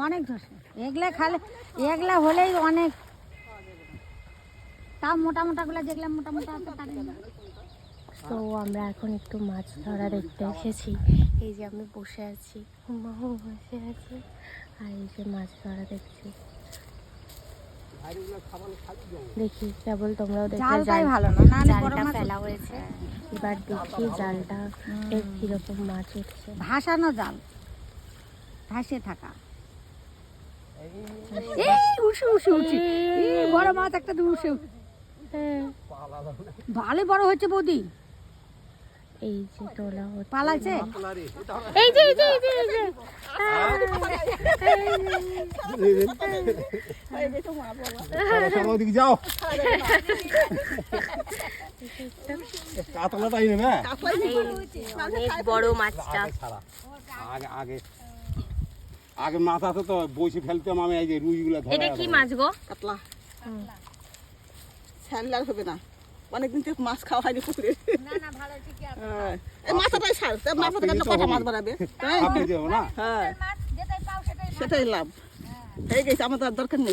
অনেক ধসে এগুলা খালে এগুলা হলেই অনেক তাও মোটা মোটাগুলো যেগুলো মোটা মোটা আছে তাদের তো আমরা এখন একটু মাছ ধরা দেখতে এসেছি। এই যে আমি বসে আছি, মাও বসে আছে, আর এই যে মাছ ধরা দেখছি। দেখি কেবল তোমরাও দেখে জালটাই ভালো না, নাহলে বড় জালটা মাছ ফেলা হয়েছে। এবার দেখি জালটা কিরকম মাছ উঠছে। ভাসানো জাল ভাসে থাকা এই উঠছে উঠছে উঠছে এই বড় মাছ একটা উঠছে ভালো বড় হচ্ছে বৌদি। এই যে তোলা হচ্ছে, পালাইছে এই যে এই যে এই যে এই যে যাও কাতলাটাই নেবে অনেক বড় মাছটা। আগে আগে আগে মাছ আছে তো বসে ফেলতাম আমি, এই যে রুইগুলো এটা কি মাছ গো? কাতলা স্যান্ডলার হবে না, অনেকদিন থেকে মাছ খাওয়া হয়নি পুকুরে। এই মাছটাই ছাড়, মাছটা কাটলে কটা মাছ বানাবে? হ্যাঁ না সেটাই লাভ হয়ে গেছে, আমাদের আর দরকার নেই।